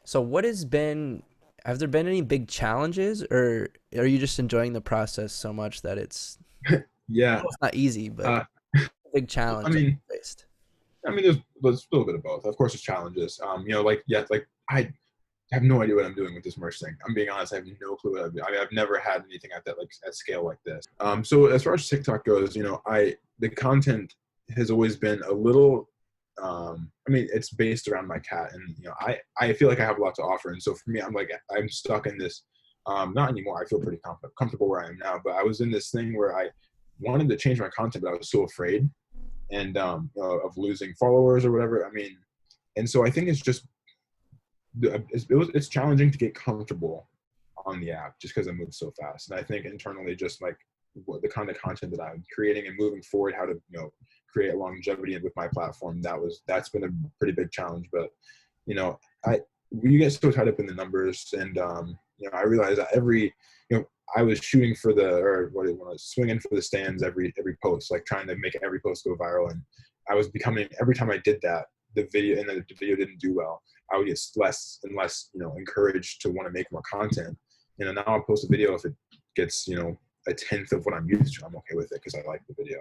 So have there been any big challenges, or are you just enjoying the process so much that I Yeah. know it's not easy, but Uh, a big I challenge that mean, you faced? there's a little bit of both. Of course, there's challenges. Like yeah, like I have no idea what I'm doing with this merch thing. I'm being honest. I have no clue what I'm doing. I mean, I've never had anything at that like at scale like this. So as far as TikTok goes, the content has always been a little. I mean, it's based around my cat, and I feel like I have a lot to offer, and so for me, I'm stuck in this. Not anymore. I feel pretty comfortable where I am now, but I was in this thing where I wanted to change my content, but I was so afraid and of losing followers or whatever. I mean, and so I think it's just it's challenging to get comfortable on the app just because it moves so fast. And I think internally, just like what the kind of content that I'm creating and moving forward, how to create longevity with my platform, that's been a pretty big challenge. But you know, I you get so tied up in the numbers, and I realized that I was shooting for the or what it was swinging for the stands every post, like trying to make every post go viral, and I was becoming every time I did that, the video didn't do well. I would get less and less, encouraged to want to make more content. Now I'll post a video if it gets, a tenth of what I'm used to. I'm okay with it because I like the video.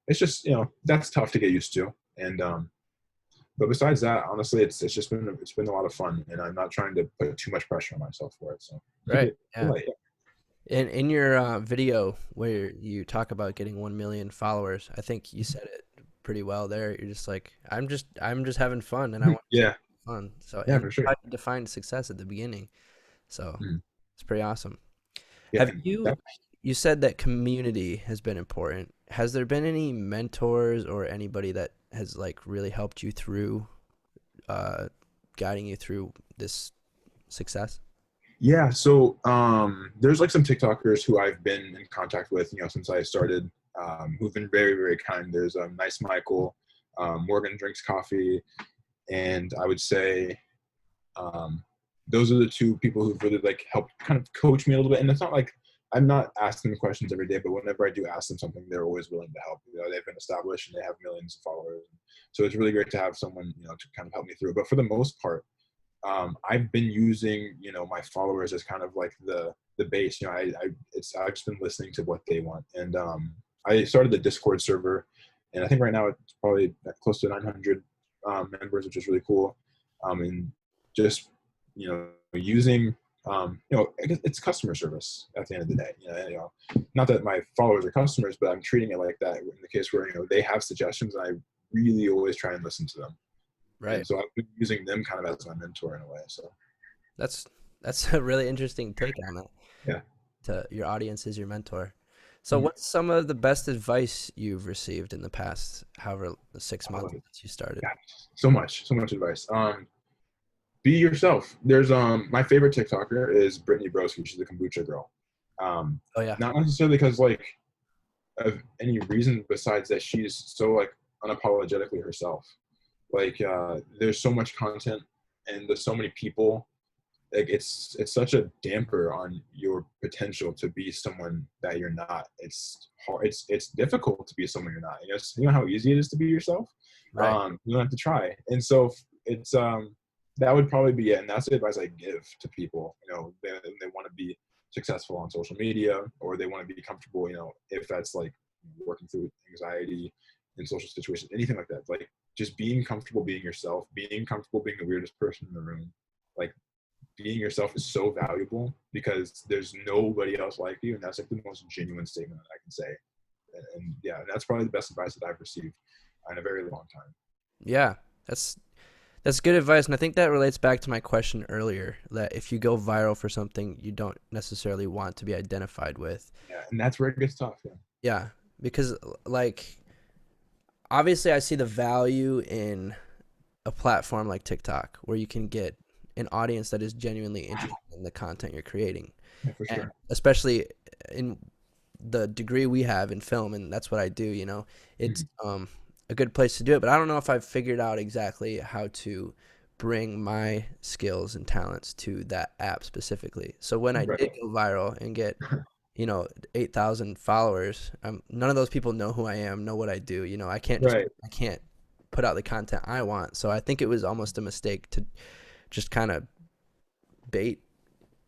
It's just, that's tough to get used to. And but besides that, honestly, it's been a lot of fun, and I'm not trying to put too much pressure on myself for it. So keep Right. it Yeah. light. In your video where you talk about getting 1 million followers, I think you said it pretty well there. You're just like, I'm just having fun, and I Yeah. want to keep Yeah, having fun. So, yeah, and for that's how sure. you defined success at the beginning. So Mhm. it's pretty awesome. Yeah, Have and you that, you said that community has been important. Has there been any mentors or anybody that has like really helped you through uh guiding you through this success? yeah. So there's like some TikTokers who I've been in contact with, since I started, who've been very, very kind. There's Nice Michael, Morgan Drinks Coffee, and I would say um, those are the two people who've really like helped kind of coach me a little bit. And it's not like I'm not asking them questions every day, but whenever I do ask them something, they're always willing to help. They've been established and they have millions of followers, so it's really great to have someone to kind of help me through. But for the most part, I've been using my followers as kind of like the base. I've just been listening to what they want, and I started the Discord server, and I think right now it's probably close to 900 members, which is really cool. And just using I guess it's customer service at the end of the day. Not that my followers are customers, but I'm treating it like that in the case where they have suggestions, and I really always try and listen to them. Right. And so I've been using them kind of as my mentor in a way. So That's that's a really interesting take on that. yeah. To your audience is your mentor. So Mhm. what's some of the best advice you've received in the past, however, the six Oh, months since you started? God, so much advice. Be yourself. There's my favorite TikToker is Brittany Broski. She's a kombucha girl. Um, Oh yeah. Not necessarily because like of any reason besides that she's so like unapologetically herself. Like there's so much content and there's so many people, like it's such a damper on your potential to be someone that you're not. It's hard, it's difficult to be someone you're not. You know how easy it is to be yourself. Right. You don't have to try. And so it's that would probably be it, and that's the advice I give to people. They want to be successful on social media, or they want to be comfortable, if that's like working through anxiety in social situations, anything like that. Like just being comfortable being yourself, being comfortable being the weirdest person in the room, like being yourself is so valuable because there's nobody else like you, and that's like the most genuine statement that I can say. And yeah, that's probably the best advice that I've received in a very long time. Yeah. That's that's good advice, and I think that relates back to my question earlier that if you go viral for something you don't necessarily want to be identified with. Yeah, and that's where it gets tough. Yeah. Yeah, because like obviously I see the value in a platform like TikTok where you can get an audience that is genuinely interested in the content you're creating. Yeah, for And sure. especially in the degree we have in film, and that's what I do, it's Mhm. a good place to do it. But I don't know if I've figured out exactly how to bring my skills and talents to that app specifically. So when I Right. did go viral and get 8,000 followers, none of those people know who I am, know what I do. Right. I can't put out the content I want. So I think it was almost a mistake to just kind of bait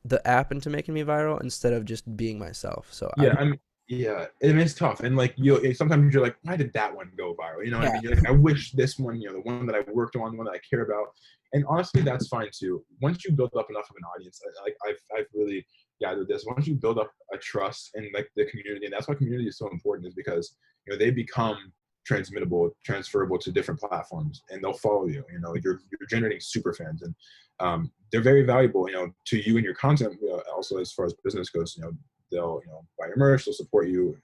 the app into making me viral instead of just being myself. So I Yeah, yeah, and it's tough. And like you, sometimes you're like, why did that one go viral? You know what I yeah mean? You're like, I wish this one, the one that I worked on, the one that I care about. And honestly, that's fine too. Once you build up enough of an audience, like I've really gathered this. Once you build up a trust in like the community, and that's why community is so important, is because they become transferable to different platforms, and they'll follow you. You're generating super fans, and they're very valuable, to you and your content. Also, as far as business goes, they'll buy your merch, they'll support you,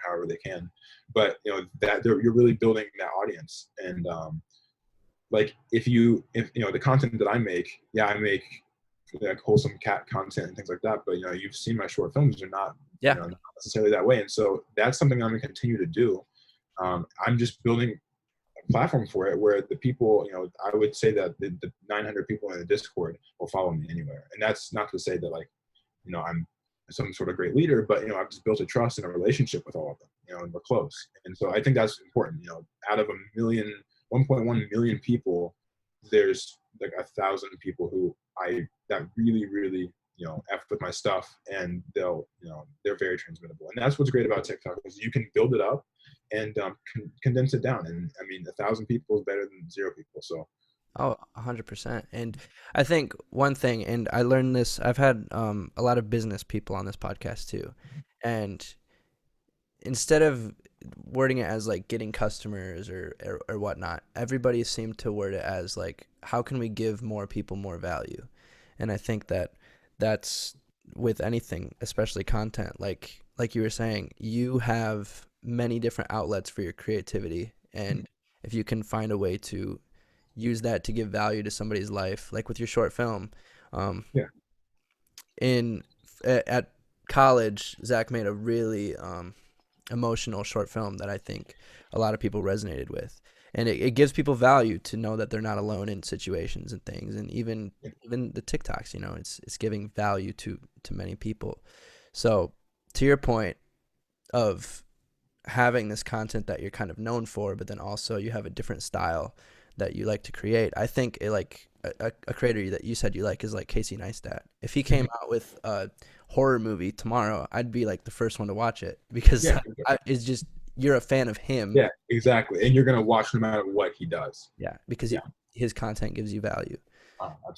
however they can. But that you're really building that audience. And like if the content that I make, yeah, I make like wholesome cat content and things like that. But you've seen my short films, they're not yeah not necessarily that way. And so that's something I'm gonna continue to do. I'm just building a platform for it where the people, I would say that the 900 people in the Discord will follow me anywhere. And that's not to say that like I'm some sort of great leader, but I've just built a trust and a relationship with all of them, and we're close. And so I think that's important. Out of 1.1 million people, there's like 1,000 people who that really, really, F with my stuff, and they're very transmittable. And that's what's great about TikTok, is you can build it up and condense it down. And I mean, 1,000 people is better than 0 people. So Oh, 100%. And I think one thing, and I learned this, I've had a lot of business people on this podcast too. And instead of wording it as like getting customers or whatnot, everybody seemed to word it as like, how can we give more people more value? And I think that that's with anything, especially content. Like you were saying, you have many different outlets for your creativity. And if you can find a way to use that to give value to somebody's life, like with your short film. Um, yeah, in at college, Zach made a really emotional short film that I think a lot of people resonated with, and it gives people value to know that they're not alone in situations and things, and even the TikToks, it's giving value to many people. So to your point of having this content that you're kind of known for, but then also you have a different style that you like to create. I think a creator that you said you like is like Casey Neistat. If he came out with a horror movie tomorrow, I'd be like the first one to watch it because yeah, it's just you're a fan of him. yeah, exactly. And you're gonna watch no matter what he does. Yeah, because Yeah. his content gives you value. That's